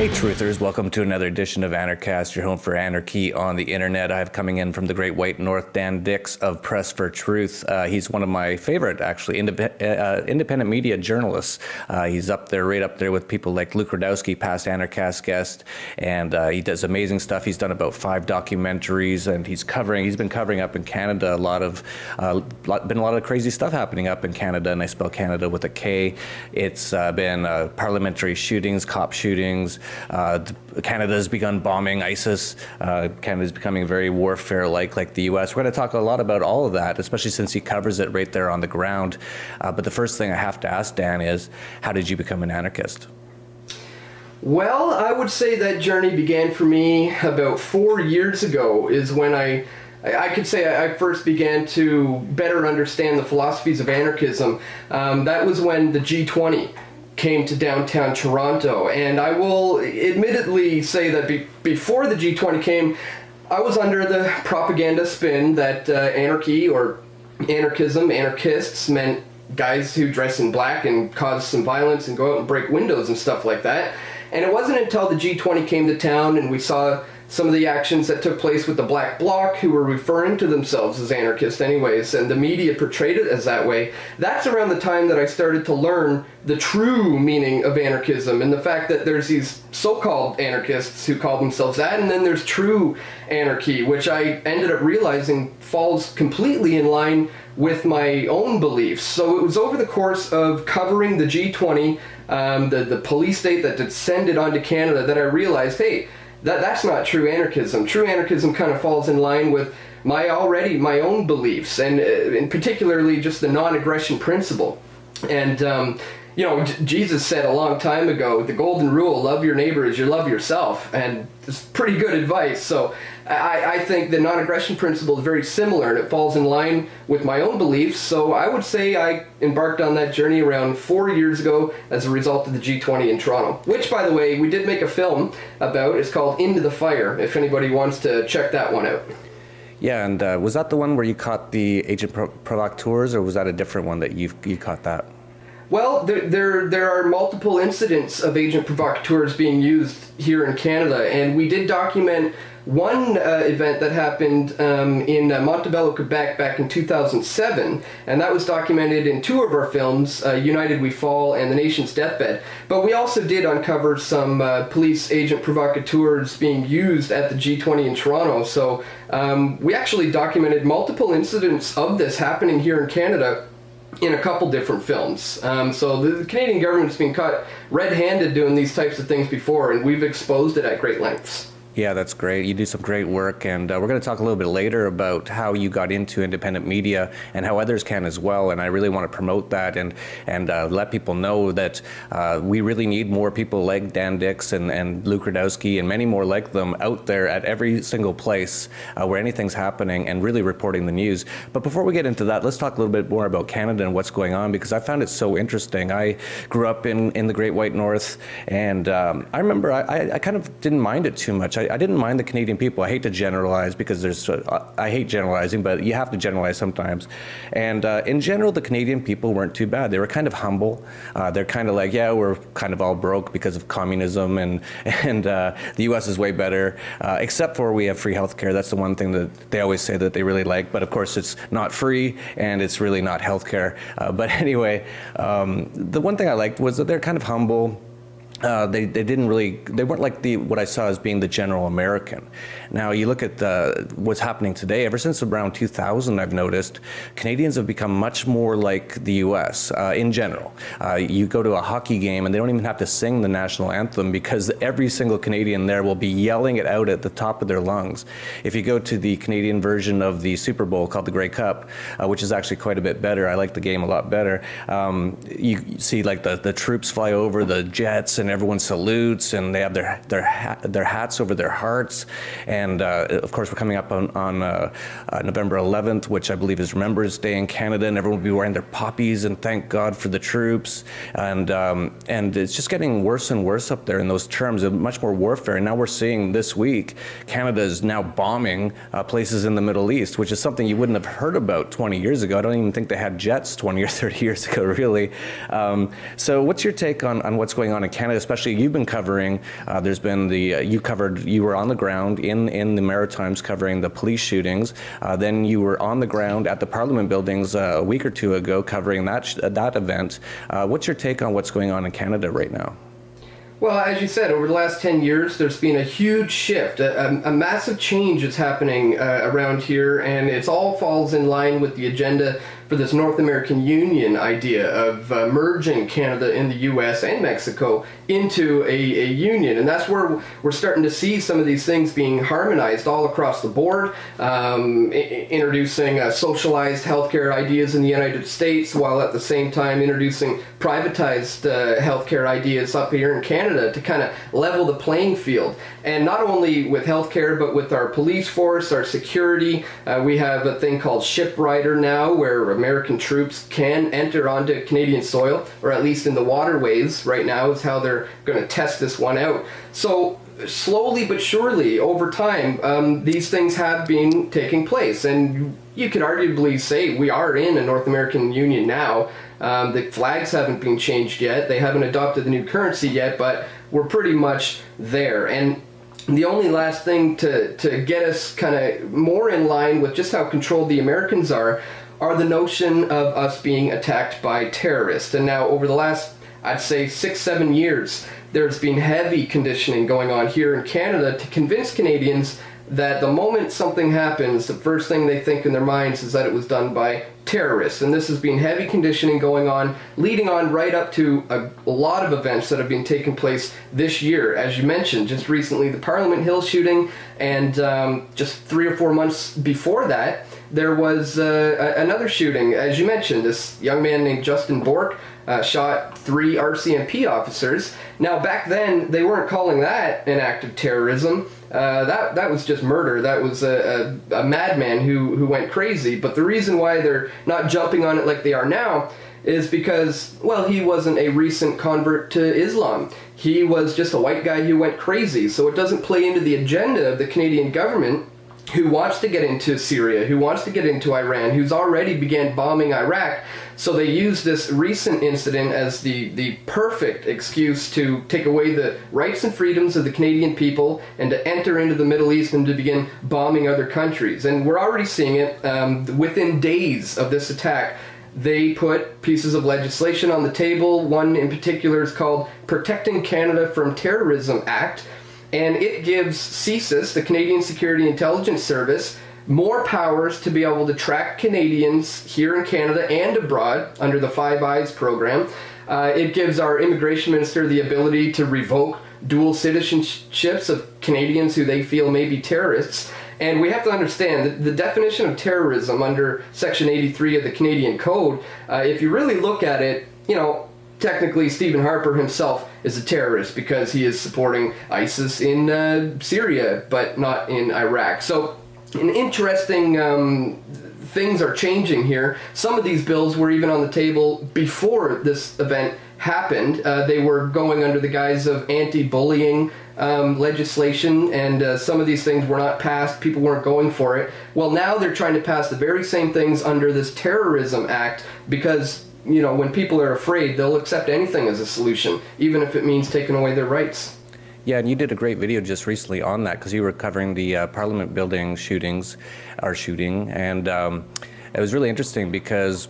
Hey truthers, welcome to another edition of Anarchast, your home for anarchy on the internet. I have coming in from the Great White North, Dan Dix of Press for Truth. He's one of my favorite, actually, independent media journalists. He's right up there with people like Luke Rudkowski, past Anarchast guest, and he does amazing stuff. He's done about 5 documentaries, and he's been covering up in Canada been a lot of crazy stuff happening up in Canada, and I spell Canada with a K. It's been parliamentary shootings, cop shootings. Canada's begun bombing ISIS. Canada's becoming very warfare-like the U.S. We're going to talk a lot about all of that, especially since he covers it right there on the ground. But the first thing I have to ask Dan is, how did you become an anarchist? Well, I would say that journey began for me about 4 years ago is when I could say I first began to better understand the philosophies of anarchism. That was when the G20 came to downtown Toronto, and I will admittedly say that before the G20 came, I was under the propaganda spin that anarchy or anarchism, anarchists, meant guys who dress in black and cause some violence and go out and break windows and stuff like that. And it wasn't until the G20 came to town and we saw some of the actions that took place with the Black Bloc, who were referring to themselves as anarchists anyways, and the media portrayed it as that way. That's around the time that I started to learn the true meaning of anarchism and the fact that there's these so-called anarchists who call themselves that, and then there's true anarchy, which I ended up realizing falls completely in line with my own beliefs. So it was over the course of covering the G20, the police state that descended onto Canada, that I realized, hey, that's not true anarchism. True anarchism kind of falls in line with my own beliefs, and particularly just the non-aggression principle. And Jesus said a long time ago, the golden rule, love your neighbor as you love yourself, and it's pretty good advice. So I think the non-aggression principle is very similar, and it falls in line with my own beliefs. So I would say I embarked on that journey around 4 years ago as a result of the G20 in Toronto, which, by the way, we did make a film about. It's called Into the Fire, if anybody wants to check that one out. Yeah, and was that the one where you caught the agent provocateurs, or was that a different one that you caught that? Well, there are multiple incidents of agent provocateurs being used here in Canada, and we did document one event that happened in Montebello, Quebec back in 2007, and that was documented in 2 of our films, United We Fall and The Nation's Deathbed. But we also did uncover some police agent provocateurs being used at the G20 in Toronto, so we actually documented multiple incidents of this happening here in Canada in a couple different films. So the Canadian government's been caught red-handed doing these types of things before, and we've exposed it at great lengths. Yeah, that's great. You do some great work, and we're going to talk a little bit later about how you got into independent media and how others can as well. And I really want to promote that and let people know that we really need more people like Dan Dix and Luke Rudkowski and many more like them out there at every single place where anything's happening and really reporting the news. But before we get into that, let's talk a little bit more about Canada and what's going on, because I found it so interesting. I grew up in the Great White North, and I remember I kind of didn't mind it too much. I didn't mind the Canadian people. I hate to generalize because I hate generalizing, but you have to generalize sometimes. And in general, the Canadian people weren't too bad. They were kind of humble. They're kind of like, yeah, we're kind of all broke because of communism, and the U.S. is way better, except for we have free healthcare. That's the one thing that they always say that they really like. But of course, it's not free, and it's really not healthcare. But anyway, the one thing I liked was that they're kind of humble. They weren't like what I saw as being the general American. Now you look at what's happening today. Ever since around 2000, I've noticed Canadians have become much more like the U.S. In general. You go to a hockey game and they don't even have to sing the national anthem because every single Canadian there will be yelling it out at the top of their lungs. If you go to the Canadian version of the Super Bowl called the Grey Cup, which is actually quite a bit better. I like the game a lot better. You see like the troops fly over the jets and everyone salutes, and they have their hats over their hearts. And of course, we're coming up on November 11th, which I believe is Remembrance Day in Canada, and everyone will be wearing their poppies and thank God for the troops. And it's just getting worse and worse up there in those terms of much more warfare. And now we're seeing this week, Canada is now bombing places in the Middle East, which is something you wouldn't have heard about 20 years ago. I don't even think they had jets 20 or 30 years ago, really. So what's your take on what's going on in Canada? Canada, especially you've been covering, there's been you were on the ground in the Maritimes covering the police shootings. Then you were on the ground at the Parliament buildings a week or two ago covering that event. What's your take on what's going on in Canada right now? Well, as you said, over the last 10 years, there's been a huge shift. A massive change is happening around here, and it all falls in line with the agenda for this North American Union idea of merging Canada and the U.S. and Mexico into a union. And that's where we're starting to see some of these things being harmonized all across the board, introducing socialized healthcare ideas in the United States, while at the same time introducing privatized healthcare ideas up here in Canada to kind of level the playing field. And not only with healthcare, but with our police force, our security. We have a thing called Ship Rider now, where American troops can enter onto Canadian soil, or at least in the waterways right now is how they're going to test this one out. So slowly but surely, over time, these things have been taking place. And you could arguably say we are in a North American Union now. The flags haven't been changed yet. They haven't adopted the new currency yet, but we're pretty much there. And the only last thing to get us kind of more in line with just how controlled the Americans are the notion of us being attacked by terrorists. And now over the last, I'd say 6-7 years, there's been heavy conditioning going on here in Canada to convince Canadians that the moment something happens, the first thing they think in their minds is that it was done by terrorists. And this has been heavy conditioning going on, leading on right up to a lot of events that have been taking place this year. As you mentioned, just recently the Parliament Hill shooting, and just 3 or 4 months before that, there was another shooting. As you mentioned, this young man named Justin Bork shot 3 RCMP officers. Now, back then, they weren't calling that an act of terrorism. That was just murder. That was a madman who went crazy. But the reason why they're not jumping on it like they are now is because, well, he wasn't a recent convert to Islam. He was just a white guy who went crazy. So it doesn't play into the agenda of the Canadian government, who wants to get into Syria, who wants to get into Iran, who's already began bombing Iraq. So they use this recent incident as the perfect excuse to take away the rights and freedoms of the Canadian people and to enter into the Middle East and to begin bombing other countries. And we're already seeing it within days of this attack. They put pieces of legislation on the table. One in particular is called Protecting Canada from Terrorism Act. And it gives CSIS, the Canadian Security Intelligence Service, more powers to be able to track Canadians here in Canada and abroad under the Five Eyes program. It gives our immigration minister the ability to revoke dual citizenships of Canadians who they feel may be terrorists. And we have to understand that the definition of terrorism under Section 83 of the Canadian Code, if you really look at it, technically Stephen Harper himself is a terrorist because he is supporting ISIS in Syria, but not in Iraq. So an interesting things are changing here. Some of these bills were even on the table before this event happened. They were going under the guise of anti-bullying legislation, and some of these things were not passed. People weren't going for it. Well, now they're trying to pass the very same things under this Terrorism Act because when people are afraid, they'll accept anything as a solution, even if it means taking away their rights. Yeah, and you did a great video just recently on that because you were covering the Parliament building shooting, and it was really interesting because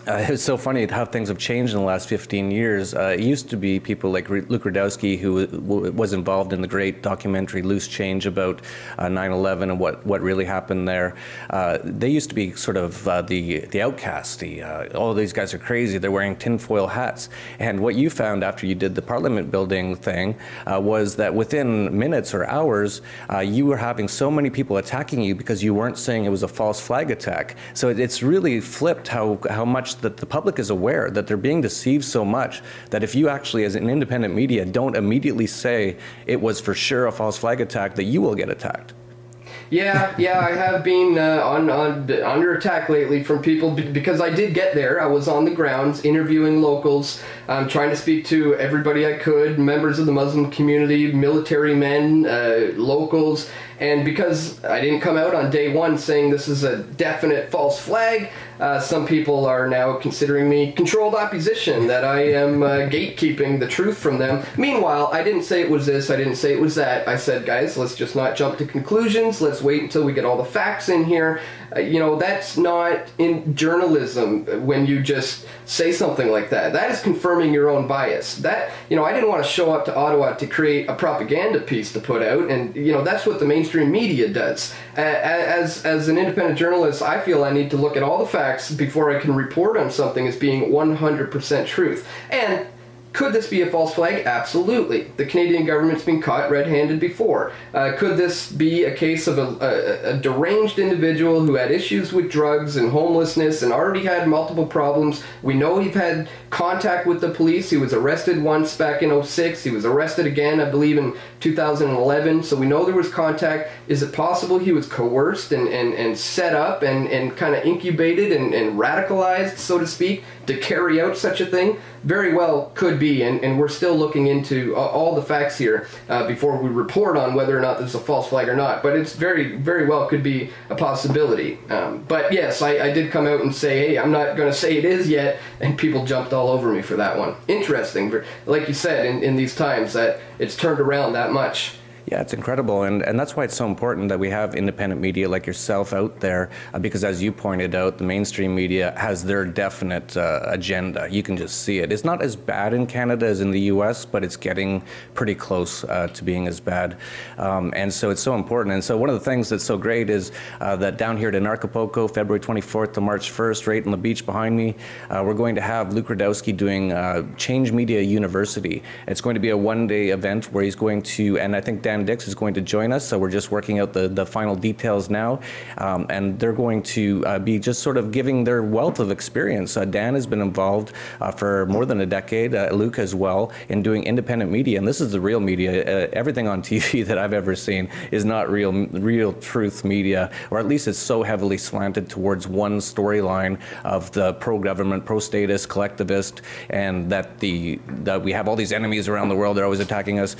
it's so funny how things have changed in the last 15 years. It used to be people like Luke Rudkowski, who was involved in the great documentary Loose Change about 9/11 and what really happened there. They used to be sort of the outcasts. Oh, these guys are crazy. They're wearing tinfoil hats. And what you found after you did the Parliament building thing was that within minutes or hours, you were having so many people attacking you because you weren't saying it was a false flag attack. So it's really flipped how much that the public is aware that they're being deceived so much that if you actually, as an independent media, don't immediately say it was for sure a false flag attack, that you will get attacked. Yeah, I have been under attack lately from people because I did get there. I was on the grounds interviewing locals, trying to speak to everybody I could, members of the Muslim community, military men, locals, and because I didn't come out on day one saying this is a definite false flag, Some people are now considering me controlled opposition, that I am gatekeeping the truth from them. Meanwhile, I didn't say it was this, I didn't say it was that. I said, guys, let's just not jump to conclusions. Let's wait until we get all the facts in here. That's not in journalism when you just say something like that. That is confirming your own bias. That, I didn't want to show up to Ottawa to create a propaganda piece to put out, and, that's what the mainstream media does. As an independent journalist, I feel I need to look at all the facts before I can report on something as being 100% truth. And could this be a false flag? Absolutely. The Canadian government's been caught red-handed before. Could this be a case of a deranged individual who had issues with drugs and homelessness and already had multiple problems? We know he'd had contact with the police. He was arrested once back in 2006. He was arrested again, I believe, in 2011. So we know there was contact. Is it possible he was coerced and set up and kind of incubated and radicalized, so to speak, to carry out such a thing? Very well could be, and we're still looking into all the facts here before we report on whether or not this is a false flag or not. But it's very, very well could be a possibility. But yes, I did come out and say, hey, I'm not going to say it is yet, and people jumped all over me for that one. Interesting, like you said, in these times that it's turned around that much. Yeah, it's incredible, and that's why it's so important that we have independent media like yourself out there, because as you pointed out, the mainstream media has their definite agenda. You can just see it. It's not as bad in Canada as in the US, but it's getting pretty close to being as bad. And so it's so important. And so one of the things that's so great is that down here at Anarchapulco, February 24th to March 1st, right on the beach behind me, we're going to have Luke Rudkowski doing Change Media University. It's going to be a one-day event where he's going to, and I think Dan Dix is going to join us, so we're just working out the final details now, and they're going to be just sort of giving their wealth of experience. Dan has been involved for more than a decade, Luke as well, in doing independent media, and this is the real media. Everything on TV that I've ever seen is not real truth media, or at least it's so heavily slanted towards one storyline of the pro-government, pro-statist, collectivist, and that we have all these enemies around the world, they're always attacking us,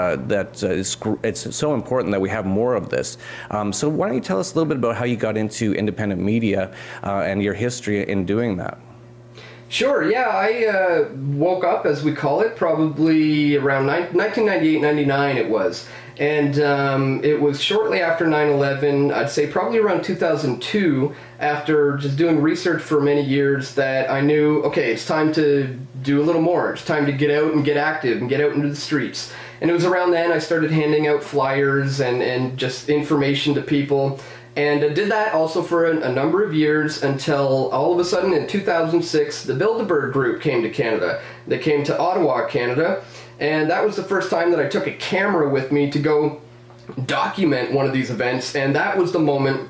it's so important that we have more of this. So why don't you tell us a little bit about how you got into independent media and your history in doing that? Sure, yeah, I woke up, as we call it, probably around 1998-99 it was. And it was shortly after 9/11, I'd say probably around 2002, after just doing research for many years, that I knew, okay, it's time to do a little more. It's time to get out and get active and get out into the streets. And it was around then I started handing out flyers and just information to people. And I did that also for a number of years until all of a sudden in 2006, the Bilderberg Group came to Canada. They came to Ottawa, Canada. And that was the first time that I took a camera with me to go document one of these events. And that was the moment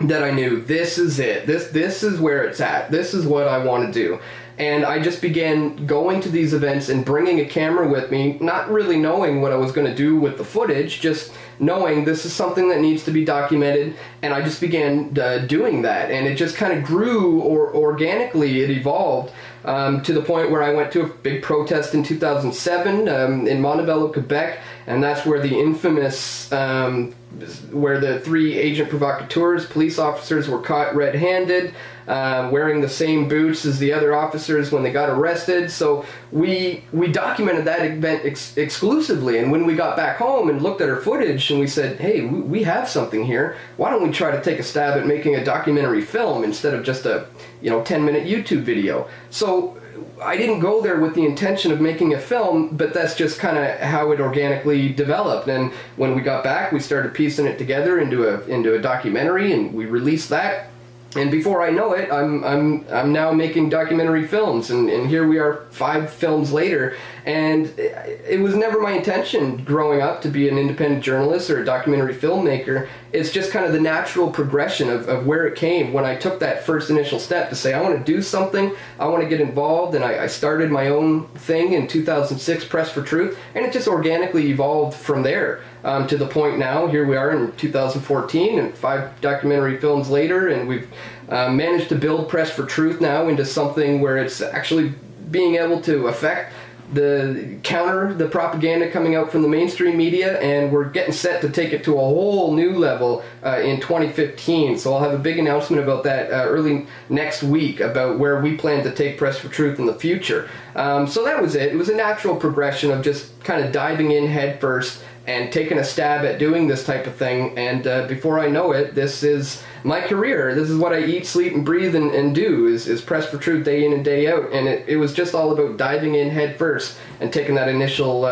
that I knew, this is it. This is where it's at. This is what I want to do. And I just began going to these events and bringing a camera with me, not really knowing what I was going to do with the footage, just knowing this is something that needs to be documented. And I just began doing that. And it just kind of grew, or organically it evolved to the point where I went to a big protest in 2007 in Montebello, Quebec. And that's where the infamous, where the 3 agent provocateurs, police officers, were caught red-handed, wearing the same boots as the other officers when they got arrested. So we documented that event exclusively. And when we got back home and looked at our footage and we said, hey, we have something here. Why don't we try to take a stab at making a documentary film instead of just a 10-minute YouTube video? So I didn't go there with the intention of making a film, but that's just kind of how it organically developed. And when we got back, we started piecing it together into a documentary, and we released that. And before I know it, I'm now making documentary films, and here we are 5 films later. And it was never my intention growing up to be an independent journalist or a documentary filmmaker. It's just kind of the natural progression of where it came when I took that first initial step to say, I want to do something, I want to get involved, and I started my own thing in 2006, Press for Truth, and it just organically evolved from there. To the point now, here we are in 2014, and 5 documentary films later, and we've managed to build Press for Truth now into something where it's actually being able to affect counter the propaganda coming out from the mainstream media, and we're getting set to take it to a whole new level in 2015. So I'll have a big announcement about that early next week about where we plan to take Press for Truth in the future. So that was it. It was a natural progression of just kind of diving in head first and taking a stab at doing this type of thing. And before I know it, this is my career. This is what I eat, sleep, and breathe and do is Press for Truth day in and day out. And it was just all about diving in head first and taking that initial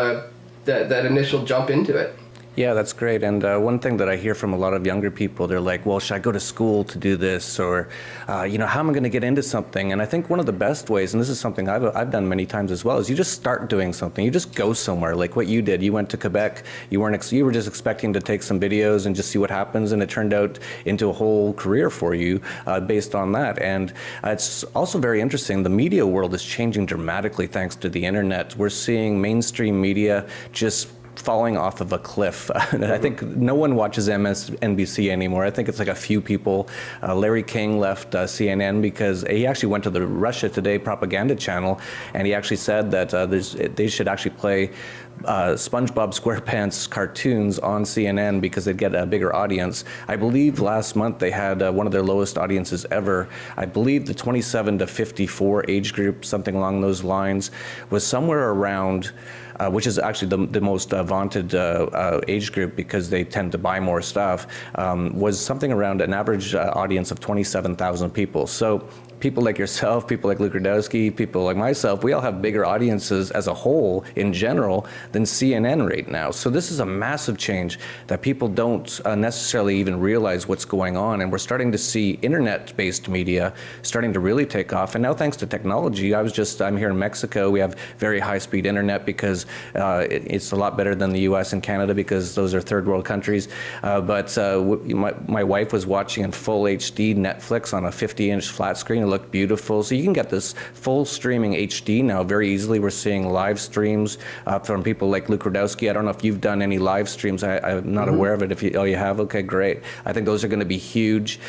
that initial jump into it. Yeah, that's great. And one thing that I hear from a lot of younger people, they're like, well, should I go to school to do this? Or, how am I going to get into something? And I think one of the best ways, and this is something I've done many times as well, is you just start doing something. You just go somewhere, like what you did. You went to Quebec. You were just expecting to take some videos and just see what happens, and it turned out into a whole career for you based on that. And it's also very interesting. The media world is changing dramatically thanks to the internet. We're seeing mainstream media just falling off of a cliff. I think no one watches MSNBC anymore. I think it's like a few people. Larry King left CNN because he actually went to the Russia Today propaganda channel, and he actually said that they should actually play SpongeBob SquarePants cartoons on CNN because they'd get a bigger audience. I believe last month they had one of their lowest audiences ever. I believe the 27 to 54 age group, something along those lines, was somewhere around which is actually the most vaunted age group because they tend to buy more stuff, was something around an average audience of 27,000 people. So people like yourself, people like Rudkowski, people like myself, we all have bigger audiences as a whole in general than CNN right now. So this is a massive change that people don't necessarily even realize what's going on. And we're starting to see internet-based media starting to really take off. And now thanks to technology, I'm here in Mexico. We have very high-speed internet because it's a lot better than the US and Canada because those are third world countries. But my wife was watching in full HD Netflix on a 50-inch flat screen. Look beautiful. So you can get this full streaming HD now very easily. We're seeing live streams from people like Luke Rudkowski. I don't know if you've done any live streams. I'm not aware of it. You have? Okay, great. I think those are going to be huge.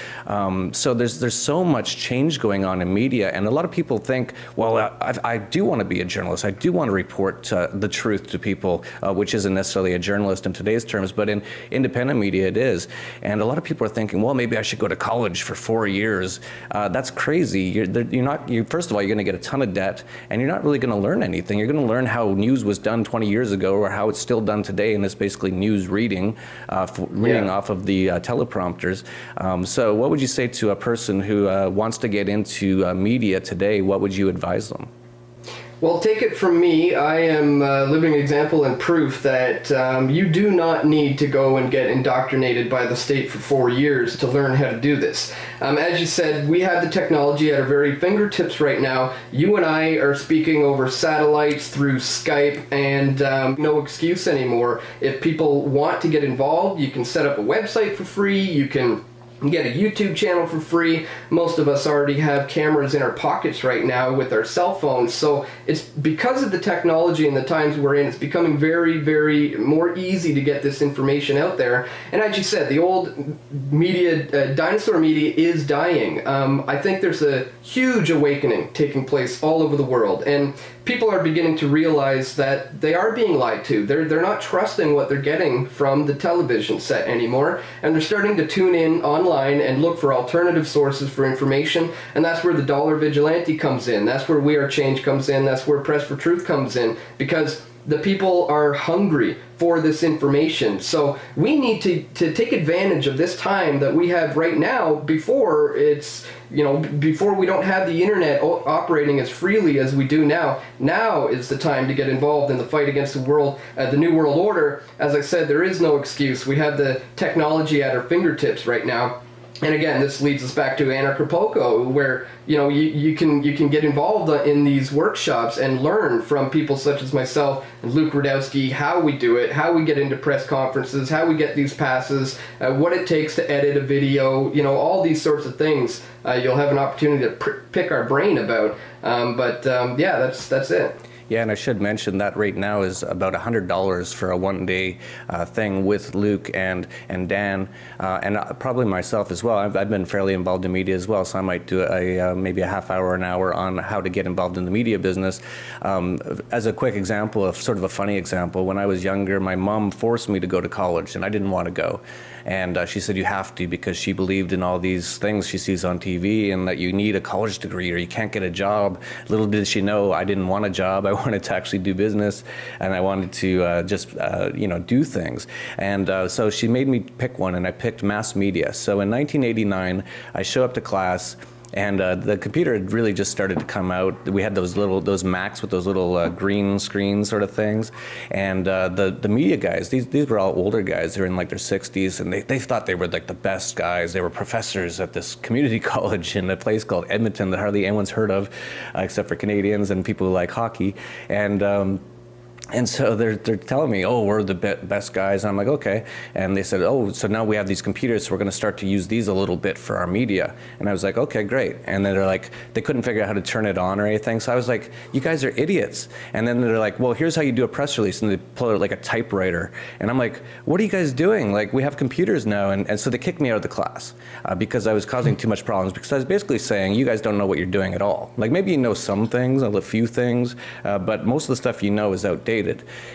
So there's so much change going on in media, and a lot of people think, well, I do want to be a journalist. I do want to report the truth to people, which isn't necessarily a journalist in today's terms, but in independent media it is. And a lot of people are thinking, well, maybe I should go to college for 4 years. That's crazy. First of all, you're going to get a ton of debt, and you're not really going to learn anything. You're going to learn how news was done 20 years ago or how it's still done today, and it's basically news reading, off of the teleprompters. So what would you say to a person who wants to get into media today? What would you advise them? Well, take it from me, I am a living example and proof that you do not need to go and get indoctrinated by the state for 4 years to learn how to do this. As you said, we have the technology at our very fingertips right now. You and I are speaking over satellites through Skype, and no excuse anymore. If people want to get involved, you can set up a website for free, you can get a YouTube channel for free. Most of us already have cameras in our pockets right now with our cell phones. So it's because of the technology and the times we're in, it's becoming very, very more easy to get this information out there. And as you said, the old media, dinosaur media is dying. I think there's a huge awakening taking place all over the world. And people are beginning to realize that they are being lied to. They're not trusting what they're getting from the television set anymore, and they're starting to tune in online and look for alternative sources for information, and that's where the dollar vigilante comes in. That's where We Are Change comes in. That's where Press for Truth comes in, because the people are hungry for this information. So we need to take advantage of this time that we have right now before it's, before we don't have the internet operating as freely as we do now. Now is the time to get involved in the fight against the New World Order. As I said, there is no excuse. We have the technology at our fingertips right now. And again, this leads us back to Anarchapulco, where you can get involved in these workshops and learn from people such as myself and Luke Rudkowski how we do it, how we get into press conferences, how we get these passes, what it takes to edit a video, all these sorts of things. You'll have an opportunity to pick our brain about. Yeah, that's it. Yeah, and I should mention that rate now is about $100 for a one-day thing with Luke and Dan, and probably myself as well. I've been fairly involved in media as well, so I might do maybe a half hour, an hour on how to get involved in the media business. As a quick example, of sort of a funny example, when I was younger, my mom forced me to go to college, and I didn't want to go. And she said, you have to, because she believed in all these things she sees on TV and that you need a college degree or you can't get a job. Little did she know I didn't want a job. I wanted to actually do business, and I wanted to just do things. And so she made me pick one, and I picked mass media. So in 1989, I show up to class, and the computer had really just started to come out. We had those Macs with those little green screen sort of things. And the media guys, these were all older guys. They were in like their 60s, and they thought they were like the best guys. They were professors at this community college in a place called Edmonton that hardly anyone's heard of, except for Canadians and people who like hockey. And so they're telling me, oh, we're the best guys. And I'm like, okay. And they said, oh, so now we have these computers, so we're going to start to use these a little bit for our media. And I was like, okay, great. And then they're like, they couldn't figure out how to turn it on or anything. So I was like, you guys are idiots. And then they're like, well, here's how you do a press release. And they pull out like a typewriter. And I'm like, what are you guys doing? Like, we have computers now. And so they kicked me out of the class because I was causing too much problems. Because I was basically saying, you guys don't know what you're doing at all. Like, maybe you know some things, a few things, but most of the stuff you know is outdated.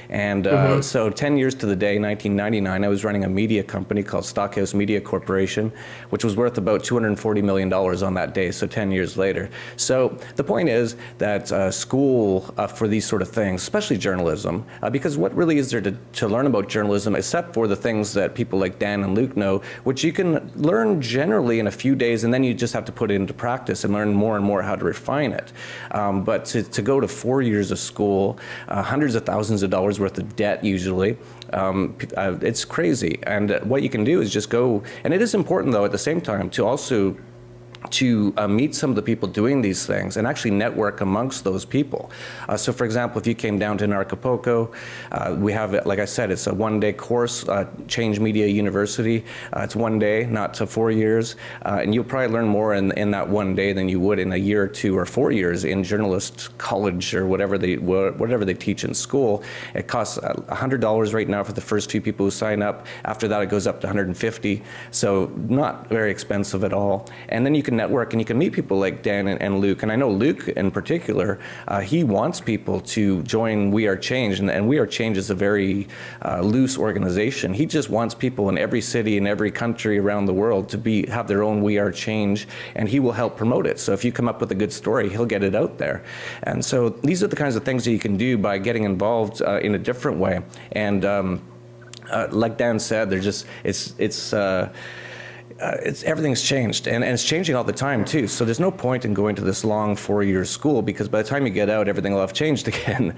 And so 10 years to the day, 1999, I was running a media company called Stockhouse Media Corporation, which was worth about $240 million on that day, so 10 years later. So the point is that school for these sort of things, especially journalism, because what really is there to learn about journalism except for the things that people like Dan and Luke know, which you can learn generally in a few days, and then you just have to put it into practice and learn more and more how to refine it. But to go to 4 years of school, hundreds of thousands of dollars worth of debt usually, it's crazy. And what you can do is just go, and it is important though at the same time to also meet some of the people doing these things and actually network amongst those people. So for example, if you came down to Anarchapulco, we have, like I said, it's a one-day course, Change Media University. It's one day, not to 4 years. And you'll probably learn more in that one day than you would in a year or 2 or 4 years in journalist college or whatever they teach in school. It costs $100 right now for the first few people who sign up. After that, it goes up to $150. So not very expensive at all. And then you can network and you can meet people like Dan and Luke. And I know Luke in particular, he wants people to join We Are Change, and We Are Change is a very loose organization. He just wants people in every city in every country around the world to have their own We Are Change, and he will help promote it. So if you come up with a good story, he'll get it out there. And so these are the kinds of things that you can do by getting involved in a different way. And like Dan said, everything's changed, and it's changing all the time too. So there's no point in going to this long 4-year school, because by the time you get out, everything will have changed again.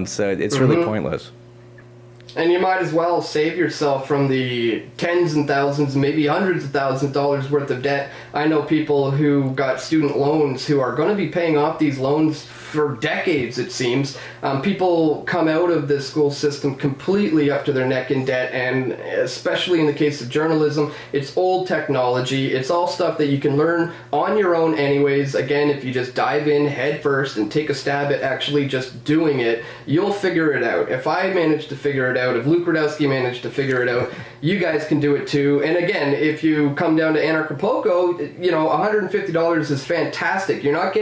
So it's really pointless. And you might as well save yourself from the tens and thousands, maybe hundreds of thousands of dollars worth of debt. I know people who got student loans who are going to be paying off these loans for decades, it seems. People come out of the school system completely up to their neck in debt, and especially in the case of journalism, it's old technology. It's all stuff that you can learn on your own anyways. Again, if you just dive in head first and take a stab at actually just doing it, you'll figure it out. If I managed to figure it out, if Luke Rudkowski managed to figure it out, you guys can do it too. And again, if you come down to Anarchapulco, $150 is fantastic. You're not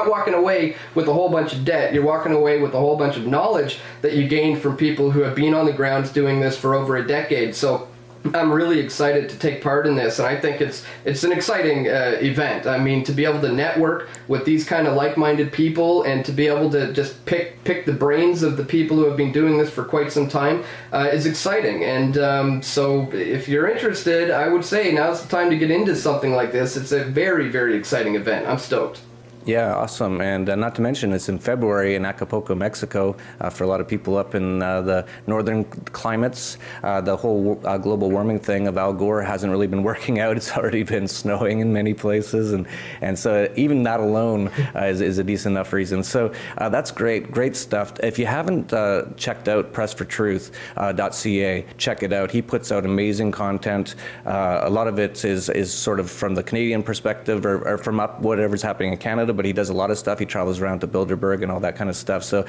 walking away with a whole bunch of debt. You're walking away with a whole bunch of knowledge that you gained from people who have been on the grounds doing this for over a decade. So I'm really excited to take part in this, and I think it's an exciting event. I mean, to be able to network with these kind of like-minded people and to be able to just pick the brains of the people who have been doing this for quite some time is exciting. And so if you're interested, I would say now's the time to get into something like this. It's a very, very exciting event. I'm stoked. Yeah, awesome. And not to mention, it's in February in Acapulco, Mexico, for a lot of people up in the northern climates. The whole global warming thing of Al Gore hasn't really been working out. It's already been snowing in many places. And so even that alone is a decent enough reason. So that's great stuff. If you haven't checked out pressfortruth.ca, check it out. He puts out amazing content. A lot of it is sort of from the Canadian perspective or from whatever's happening in Canada, but he does a lot of stuff. He travels around to Bilderberg and all that kind of stuff. So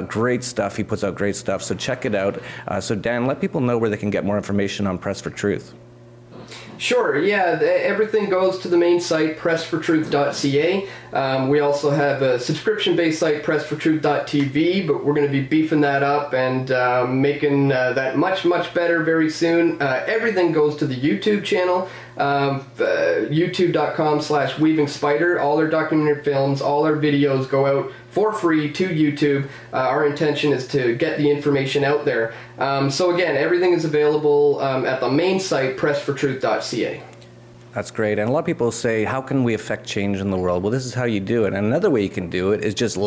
great stuff. He puts out great stuff. So check it out. So Dan, let people know where they can get more information on Press for Truth. Sure, yeah, everything goes to the main site, pressfortruth.ca. We also have a subscription-based site, pressfortruth.tv, but we're going to be beefing that up and making that much, much better very soon. Everything goes to the YouTube channel, youtube.com/weavingspider. All our documentary films, all our videos go out for free to YouTube. Our intention is to get the information out there. So again, everything is available at the main site, pressfortruth.ca. That's great. And a lot of people say, how can we affect change in the world? Well, this is how you do it. And another way you can do it is just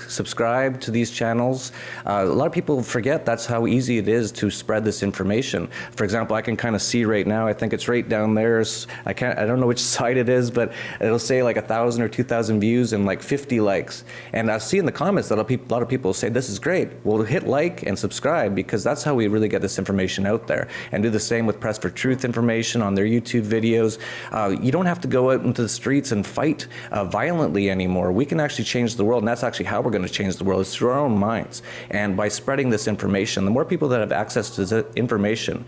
subscribe to these channels. A lot of people forget that's how easy it is to spread this information. For example, I can kind of see right now, I think it's right down there. I don't know which side it is, but it'll say like 1,000 or 2,000 views and like 50 likes. And I see in the comments that a lot of people say, this is great. Well, hit like and subscribe, because that's how we really get this information out there. And do the same with Press for Truth information on their YouTube videos. You don't have to go out into the streets and fight violently anymore. We can actually change the world, and that's actually how we're going to change the world, is through our own minds. And by spreading this information, the more people that have access to this information,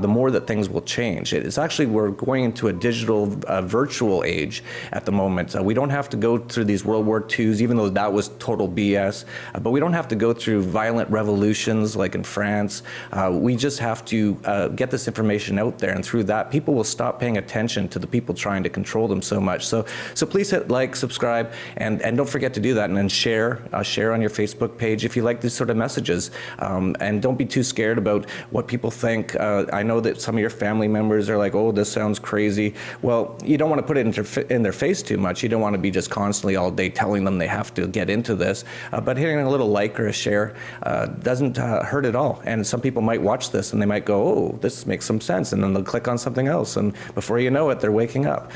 the more that things will change. It's actually, we're going into a digital, virtual age at the moment. We don't have to go through these World War IIs, even though that was total BS, but we don't have to go through violent revolutions like in France. We just have to get this information out there, and through that, people will stop paying attention to the people trying to control them so much. So please hit like, subscribe, and don't forget to do that, and then share on your Facebook page if you like these sort of messages. And don't be too scared about what people think. I know that some of your family members are like, oh, this sounds crazy. Well, you don't want to put it in their face too much. You don't want to be just constantly all day telling them they have to get into this. But hitting a little like or a share doesn't hurt at all. And some people might watch this and they might go, oh, this makes some sense. And then they'll click on something else. And before you know it, they're waking up.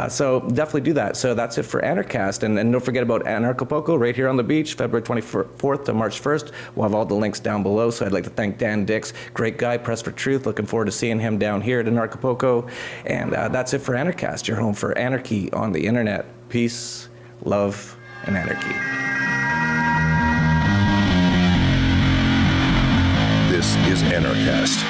So definitely do that. So that's it for Anarchast. And don't forget about Anarchapulco right here on the beach, February 24th to March 1st. We'll have all the links down below. So I'd like to thank Dan Dix, great guy, Press for Truth. Looking forward to seeing him down here at Anarchapulco. And that's it for Anarchast, your home for anarchy on the internet. Peace, love, and anarchy. This is Anarchast.